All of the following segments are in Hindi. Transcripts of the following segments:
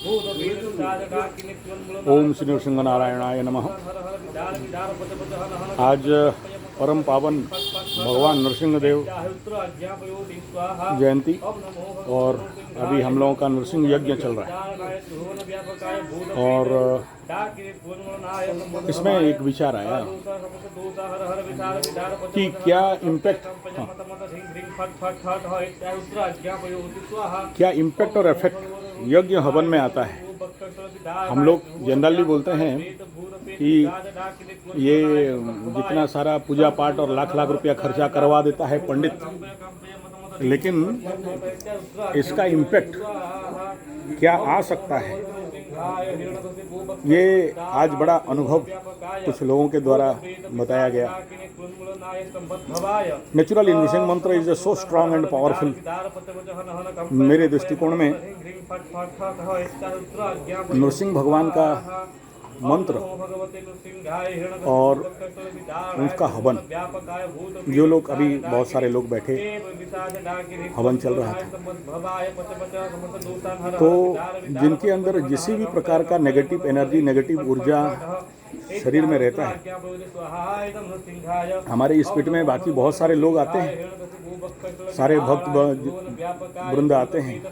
ओम श्री नृसिंह नारायणाय नमः। आज परम पावन भगवान नृसिंह देव जयंती और अभी हम लोगों का नृसिंह यज्ञ चल रहा है और इसमें एक विचार आया कि क्या इम्पैक्ट और इफेक्ट यज्ञ हवन में आता है। हम लोग जनरली बोलते हैं कि ये जितना सारा पूजा पाठ और लाख लाख रुपया खर्चा करवा देता है पंडित, लेकिन इसका इम्पैक्ट क्या आ सकता है, ये आज बड़ा अनुभव कुछ लोगों के द्वारा बताया गया। नेचुरल नृसिंह मंत्र is so strong and powerful. मेरे दृष्टिकोण में नृसिंह भगवान का मंत्र और उसका हवन, जो लोग अभी बहुत सारे लोग बैठे, हवन चल रहा था, तो जिनके अंदर किसी भी प्रकार का नेगेटिव एनर्जी, नेगेटिव ऊर्जा शरीर में रहता है, हमारे इस पीठ में बाकी बहुत सारे लोग आते हैं, सारे भक्त वृंद आते हैं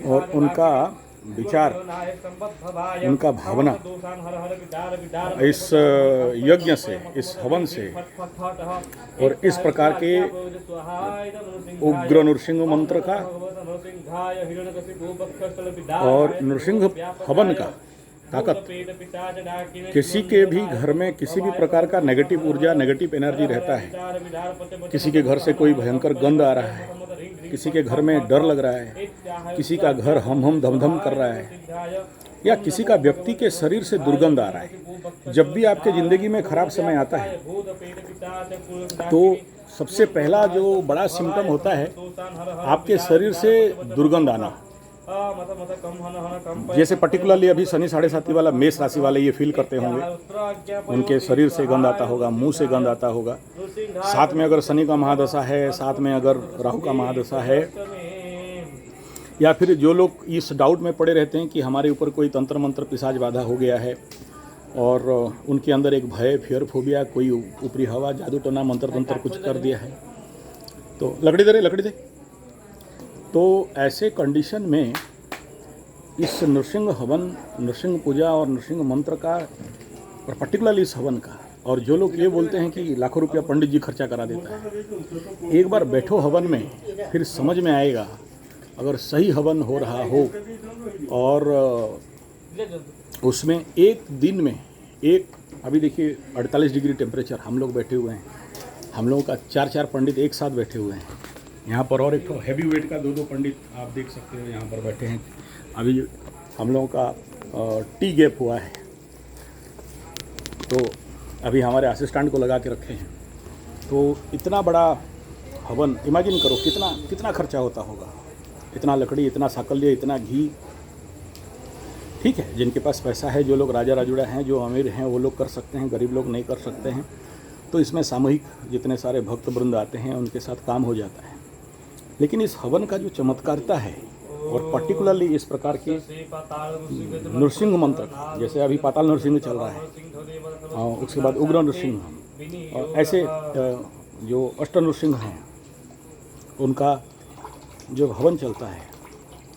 और उनका विचार, उनका भावना इस यज्ञ से, इस हवन से और इस प्रकार के उग्र नृसिंह मंत्र का और नृसिंह हवन का ताकत, किसी के भी घर में किसी भी प्रकार का नेगेटिव ऊर्जा, नेगेटिव एनर्जी रहता है, किसी के घर से कोई भयंकर गंध आ रहा है, किसी के घर में डर लग रहा है, किसी का घर हम धम धम कर रहा है, या किसी का व्यक्ति के शरीर से दुर्गंध आ रहा है, जब भी आपके ज़िंदगी में खराब समय आता है तो सबसे पहला जो बड़ा सिम्टम होता है आपके शरीर से दुर्गंध आना। जैसे पर्टिकुलरली अभी शनि 7.5 वाला मेष राशि वाले ये फील करते होंगे, उनके शरीर से गंध आता होगा, मुंह से गंध आता होगा। साथ में अगर शनि का महादशा है, साथ में अगर राहु का महादशा है, या फिर जो लोग इस डाउट में पड़े रहते हैं कि हमारे ऊपर कोई तंत्र मंत्र पिशाच बाधा हो गया है और उनके अंदर एक भय, फियर, फोबिया, कोई ऊपरी हवा, जादू टोना, मंत्र तंत्र कुछ कर दिया है, तो लकड़ी दे। तो ऐसे कंडीशन में इस नृसिंह हवन, नृसिंह पूजा और नृसिंह मंत्र का, और पर्टिकुलरली इस हवन का, और जो लोग ये बोलते हैं कि लाखों रुपया पंडित जी खर्चा करा देता है, एक बार बैठो हवन में, फिर समझ में आएगा। अगर सही हवन हो रहा हो और उसमें एक दिन में अभी देखिए 48 डिग्री टेम्परेचर, हम लोग बैठे हुए हैं, हम लोगों का 4 पंडित एक साथ बैठे हुए हैं यहाँ पर, और एक हैवी वेट का 2 पंडित आप देख सकते हो यहाँ पर बैठे हैं। अभी हम लोगों का टी गैप हुआ है, तो अभी हमारे असिस्टेंट को लगा के रखे हैं। तो इतना बड़ा हवन, इमेजिन करो कितना खर्चा होता होगा, इतना लकड़ी, इतना साकल्य, इतना घी। ठीक है, जिनके पास पैसा है, जो लोग राजा राजुड़ा हैं, जो अमीर हैं, वो लोग कर सकते हैं, गरीब लोग नहीं कर सकते हैं। तो इसमें सामूहिक जितने सारे भक्त वृंद आते हैं उनके साथ काम हो जाता है। लेकिन इस हवन का जो चमत्कारता है, और पर्टिकुलरली इस प्रकार के नृसिंह मंत्र, जैसे अभी पाताल नृसिंह चल रहा है और उसके बाद उग्र नृसिंह, और ऐसे जो अष्ट नृसिंह हैं उनका जो हवन चलता है,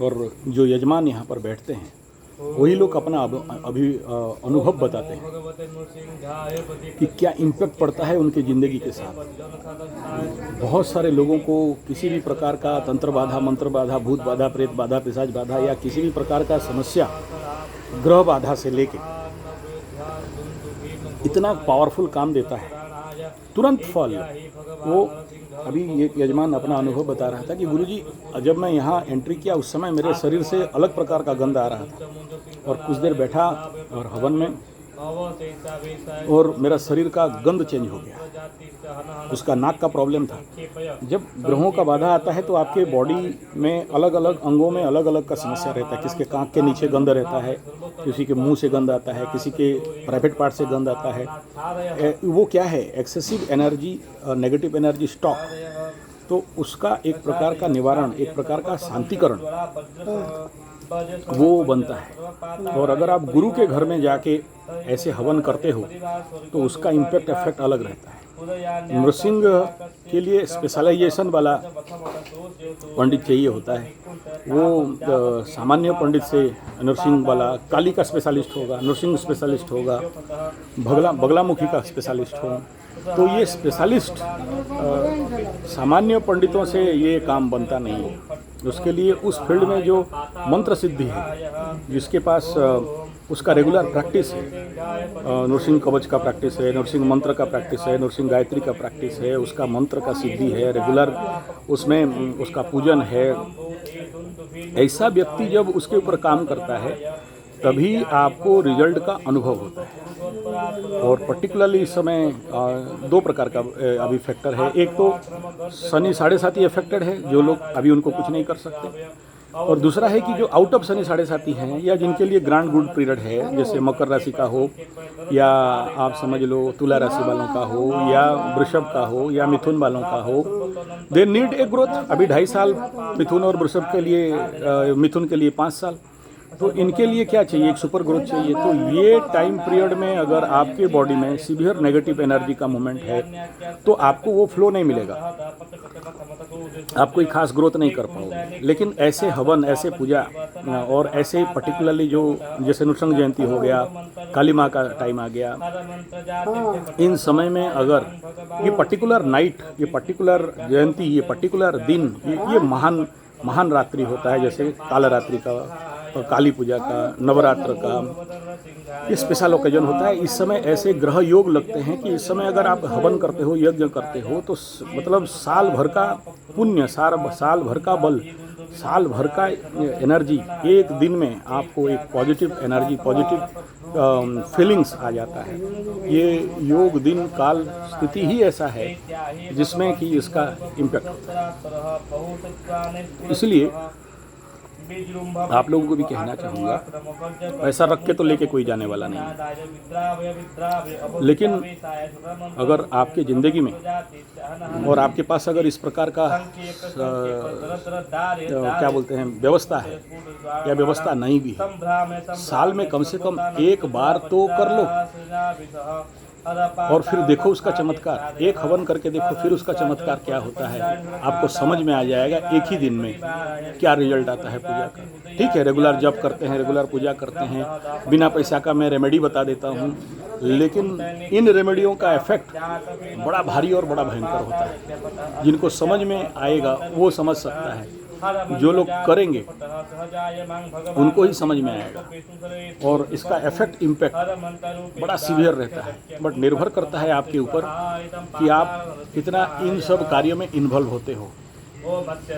और जो यजमान यहाँ पर बैठते हैं वही लोग अपना अभी अनुभव बताते हैं कि क्या इम्पैक्ट पड़ता है उनकी ज़िंदगी के साथ। बहुत सारे लोगों को किसी भी प्रकार का तंत्र बाधा, मंत्र बाधा, भूत बाधा, प्रेत बाधा, पिशाच बाधा, या किसी भी प्रकार का समस्या, ग्रह बाधा से लेके इतना पावरफुल काम देता है, तुरंत फल। वो अभी ये यजमान अपना अनुभव बता रहा था कि गुरुजी, जब मैं यहाँ एंट्री किया उस समय मेरे शरीर से अलग प्रकार का गंध आ रहा था, और कुछ देर बैठा और हवन में, और मेरा शरीर का गंध चेंज हो गया। उसका नाक का प्रॉब्लम था। जब ग्रहों का बाधा आता है तो आपके बॉडी में अलग अलग अंगों में अलग अलग का समस्या रहता है। किसके कांख के नीचे गंध रहता है, किसी के मुंह से गंध आता है, किसी के प्राइवेट पार्ट से गंध आता है। वो क्या है, excessive energy, negative energy stock. तो उसका एक प्रकार का निवारण, एक प्रकार का शांतिकरण वो बनता है। और अगर आप गुरु के घर में जाके ऐसे हवन करते हो तो उसका इम्पैक्ट इफेक्ट अलग रहता है। नृसिंह के लिए स्पेशलाइजेशन वाला पंडित चाहिए होता है। वो सामान्य पंडित से नृसिंह वाला, काली का स्पेशलिस्ट होगा, नृसिंह स्पेशलिस्ट होगा, बगलामुखी का स्पेशलिस्ट हो। तो ये स्पेशलिस्ट सामान्य पंडितों से ये काम बनता नहीं है। उसके लिए उस फील्ड में जो मंत्र सिद्धि है, जिसके पास उसका रेगुलर प्रैक्टिस है, नृसिंह कवच का प्रैक्टिस है, नृसिंह मंत्र का प्रैक्टिस है, नृसिंह गायत्री का प्रैक्टिस है, उसका मंत्र का सिद्धि है, रेगुलर उसमें उसका पूजन है, ऐसा व्यक्ति जब उसके ऊपर काम करता है तभी आपको रिजल्ट का अनुभव होता है। और पर्टिकुलरली इस समय दो प्रकार का अभी फैक्टर है। एक तो शनि 7.5 अफेक्टेड है, जो लोग अभी उनको कुछ नहीं कर सकते, और दूसरा है कि जो आउट ऑफ शनि 7.5 हैं या जिनके लिए ग्रांड गुड पीरियड है, जैसे मकर राशि का हो या आप समझ लो तुला राशि वालों का हो या वृषभ का हो या मिथुन वालों का हो, दे नीड ए ग्रोथ। अभी 2.5 साल मिथुन और वृषभ के लिए, मिथुन के लिए 5 साल, तो इनके लिए क्या चाहिए? एक सुपर ग्रोथ चाहिए। तो ये टाइम पीरियड में अगर आपके बॉडी में सीवियर नेगेटिव एनर्जी का मूवमेंट है तो आपको वो फ्लो नहीं मिलेगा, आप कोई खास ग्रोथ नहीं कर पाओगे। लेकिन ऐसे हवन, ऐसे पूजा और ऐसे पर्टिकुलरली जो जैसे नृसिंह जयंती हो गया, काली माँ का टाइम आ गया, इन समय में अगर ये पर्टिकुलर नाइट, ये पर्टिकुलर जयंती, ये पर्टिकुलर दिन, ये महान रात्रि होता है, जैसे कालरात्रि का, काली पूजा का, नवरात्र का, ये स्पेशल ओकेजन होता है। इस समय ऐसे ग्रह योग लगते हैं कि इस समय अगर आप हवन करते हो, यज्ञ करते हो, तो मतलब साल भर का पुण्य, साल भर का बल, साल भर का एनर्जी एक दिन में आपको एक पॉजिटिव एनर्जी, पॉजिटिव फीलिंग्स आ जाता है। ये योग दिन काल स्थिति ही ऐसा है जिसमें कि इसका इम्पैक्ट होता है। इसलिए आप लोगों को भी कहना चाहूँगा, पैसा रख के तो लेके कोई जाने वाला नहीं है, लेकिन अगर आपके ज़िंदगी में और आपके पास अगर इस प्रकार का क्या बोलते हैं व्यवस्था है या व्यवस्था नहीं भी है, साल में कम से कम एक बार तो कर लो और फिर देखो उसका चमत्कार। एक हवन करके देखो, फिर उसका चमत्कार क्या होता है आपको समझ में आ जाएगा एक ही दिन में क्या रिजल्ट आता है पूजा का। ठीक है, रेगुलर जप करते हैं, रेगुलर पूजा करते हैं, बिना पैसा का मैं रेमेडी बता देता हूँ, लेकिन इन रेमेडियों का इफेक्ट बड़ा भारी और बड़ा भयंकर होता है। जिनको समझ में आएगा वो समझ सकता है, जो लोग करेंगे उनको ही समझ में आएगा। और इसका इफेक्ट, इम्पैक्ट बड़ा सीवियर रहता है, बट निर्भर करता है आपके ऊपर कि आप कितना इन सब कार्यों में इन्वॉल्व होते हो।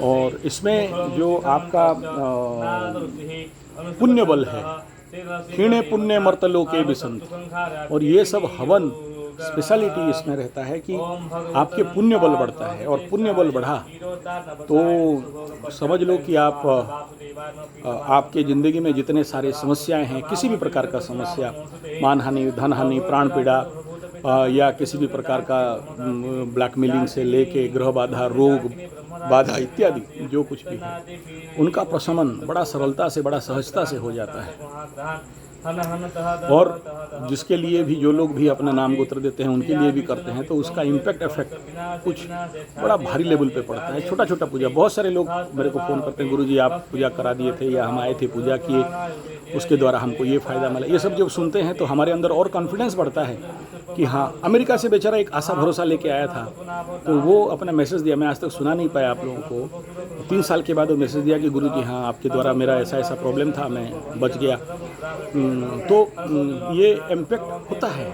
और इसमें जो आपका पुण्य बल है, क्षीणे पुण्य मर्तलोके विसंति, और ये सब हवन स्पेशलिटी इसमें रहता है कि आपके पुण्य बल बढ़ता है, और पुण्य बल बढ़ा तो समझ लो कि आपके ज़िंदगी में जितने सारे समस्याएं हैं, किसी भी प्रकार का समस्या, मानहानि, धनहानि, प्राण पीड़ा या किसी भी प्रकार का ब्लैकमेलिंग से लेके ग्रह बाधा, रोग बाधा इत्यादि जो कुछ भी है, उनका प्रशमन बड़ा सरलता से, बड़ा सहजता से हो जाता है। और जिसके लिए भी जो लोग भी अपना नाम गोत्र देते हैं, उनके लिए भी करते हैं, तो उसका इम्पैक्ट इफेक्ट कुछ बड़ा भारी लेवल पे पड़ता है। छोटा छोटा पूजा, बहुत सारे लोग मेरे को फ़ोन करते हैं, गुरुजी आप पूजा करा दिए थे या हम आए थे पूजा किए, उसके द्वारा हमको ये फ़ायदा मिला। ये सब जब सुनते हैं तो हमारे अंदर और कॉन्फिडेंस बढ़ता है कि हाँ, अमेरिका से बेचारा एक आशा भरोसा लेके आया था, तो वो अपना मैसेज दिया, मैं आज तक सुना नहीं पाया आप लोगों को, 3 साल के बाद वो मैसेज दिया कि गुरुजी हाँ, आपके द्वारा मेरा ऐसा ऐसा प्रॉब्लम था, मैं बच गया। तो ये इम्पैक्ट होता है।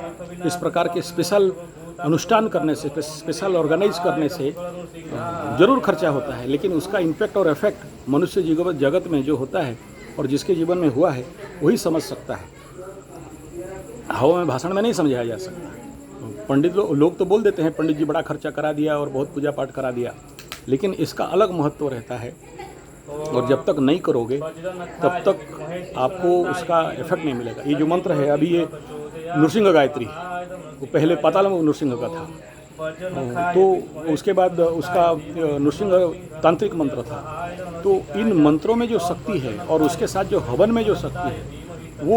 इस प्रकार के स्पेशल अनुष्ठान करने से, स्पेशल ऑर्गेनाइज करने से ज़रूर खर्चा होता है, लेकिन उसका इम्पैक्ट और इफेक्ट मनुष्य जगत में जो होता है और जिसके जीवन में हुआ है वही समझ सकता है। हवा में, भाषण में नहीं समझाया जा सकता। पंडित लोग तो बोल देते हैं पंडित जी बड़ा खर्चा करा दिया और बहुत पूजा पाठ करा दिया, लेकिन इसका अलग महत्व रहता है। और जब तक नहीं करोगे तब तक आपको उसका इफेक्ट नहीं मिलेगा। ये जो मंत्र है अभी, ये नृसिंह गायत्री, वो पहले पाताल में नृसिंह का था, तो उसके बाद उसका नृसिंह तांत्रिक मंत्र था, तो इन मंत्रों में जो शक्ति है और उसके साथ जो हवन में जो शक्ति है वो